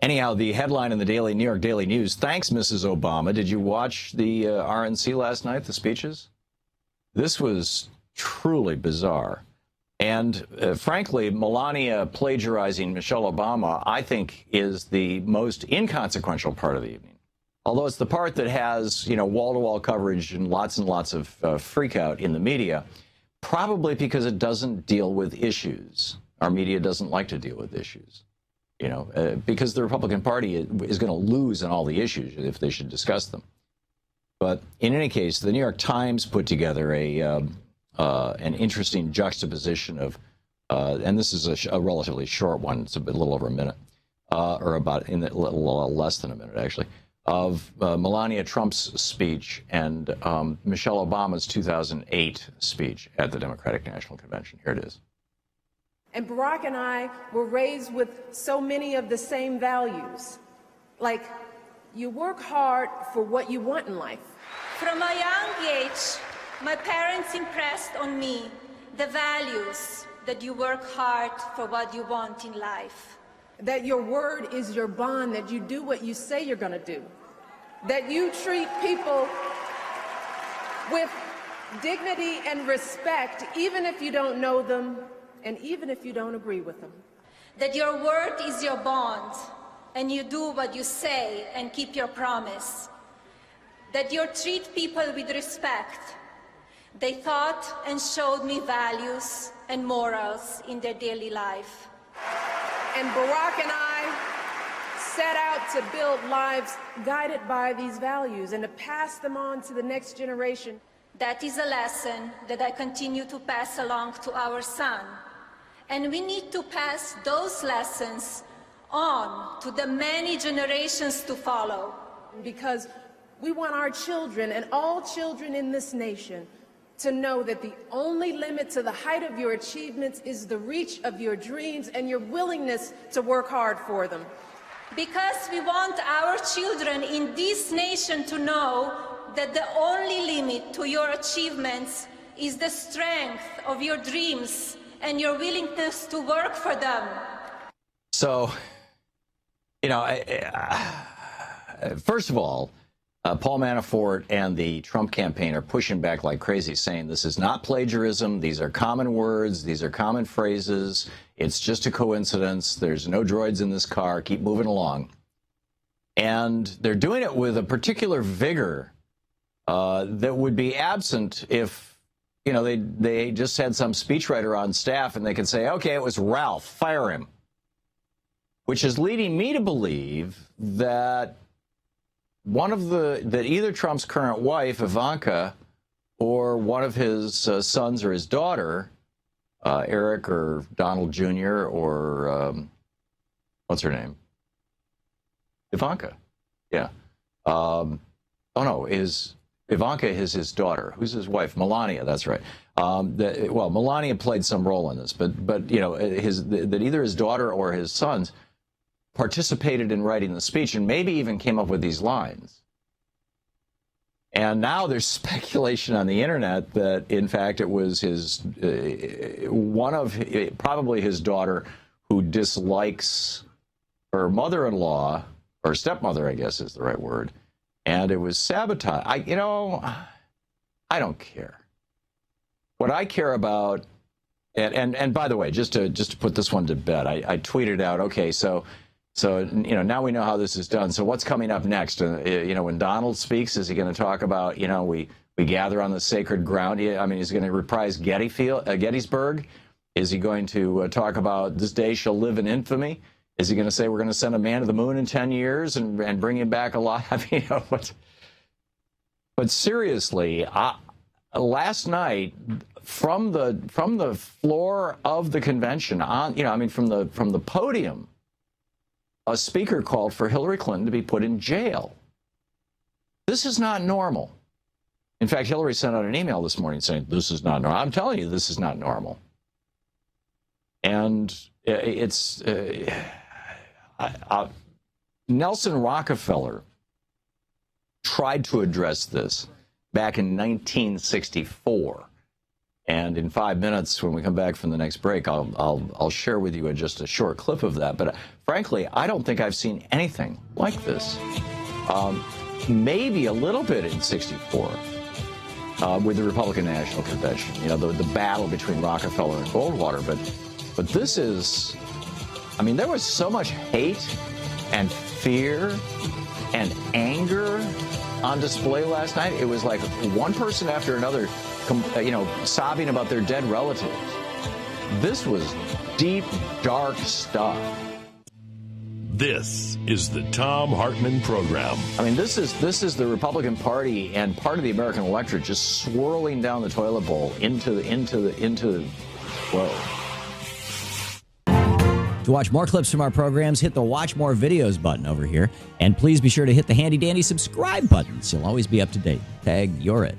Anyhow, the headline in the New York Daily News, thanks, Mrs. Obama. Did you watch the RNC last night, the speeches? This was truly bizarre. And frankly, Melania plagiarizing Michelle Obama, I think, is the most inconsequential part of the evening. Although it's the part that has, wall-to-wall coverage and lots of freak out in the media, probably because it doesn't deal with issues. Our media doesn't like to deal with issues, because the Republican Party is going to lose on all the issues if they should discuss them. But in any case, the New York Times put together an interesting juxtaposition of, and this is a relatively short one, it's a little over a minute, or about a little less than a minute, actually, of Melania Trump's speech and Michelle Obama's 2008 speech at the Democratic National Convention. Here it is. And Barack and I were raised with so many of the same values, like you work hard for what you want in life. From a young age, my parents impressed on me the values that you work hard for what you want in life. That your word is your bond, that you do what you say you're going to do. That you treat people with dignity and respect, even if you don't know them and even if you don't agree with them. That your word is your bond and you do what you say and keep your promise. That you treat people with respect. They taught and showed me values and morals in their daily life. And Barack and I set out to build lives guided by these values and to pass them on to the next generation. That is a lesson that I continue to pass along to our son. And we need to pass those lessons on to the many generations to follow. Because we want our children and all children in this nation to know that the only limit to the height of your achievements is the reach of your dreams and your willingness to work hard for them. Because we want our children in this nation to know that the only limit to your achievements is the strength of your dreams and your willingness to work for them. So, first of all, Paul Manafort and the Trump campaign are pushing back like crazy, saying this is not plagiarism. These are common words. These are common phrases. It's just a coincidence. There's no droids in this car. Keep moving along. And they're doing it with a particular vigor that would be absent if, they just had some speechwriter on staff and they could say, okay, it was Ralph, fire him. Which is leading me to believe that either Trump's current wife, Ivanka, or one of his sons or his daughter, Eric or Donald Jr. or what's her name? Ivanka. Yeah. Ivanka is his daughter. Who's his wife? Melania. That's right. Melania played some role in this, but that either his daughter or his sons participated in writing the speech and maybe even came up with these lines. And now there's speculation on the internet that, in fact, it was probably his daughter who dislikes her mother-in-law, or stepmother, I guess is the right word, and it was Sabotage. I don't care. What I care about, and by the way, just to put this one to bed, I tweeted out, okay, so now we know how this is done. So what's coming up next? When Donald speaks, is he going to talk about, we gather on the sacred ground? He's going to reprise Gettysburg. Is he going to talk about this day shall live in infamy? Is he going to say we're going to send a man to the moon in 10 years and bring him back alive? But seriously, last night from the floor of the convention from the podium, a speaker called for Hillary Clinton to be put in jail. This is not normal. In fact, Hillary sent out an email this morning saying, this is not normal. I'm telling you, this is not normal. And it's Nelson Rockefeller tried to address this back in 1964. And in 5 minutes, when we come back from the next break, I'll share with you just a short clip of that. But frankly, I don't think I've seen anything like this. Maybe a little bit in '64 with the Republican National Convention. You know, the battle between Rockefeller and Goldwater. But this is, I mean, there was so much hate and fear and anger on display last night. It was like one person after another, you know, sobbing about their dead relatives. This was deep, dark stuff. This is the Thom Hartmann Program. I mean, this is the Republican Party and part of the American electorate just swirling down the toilet bowl into whoa. To watch more clips from our programs, hit the Watch More Videos button over here. And please be sure to hit the handy-dandy subscribe button so you'll always be up to date. Tag, you're it.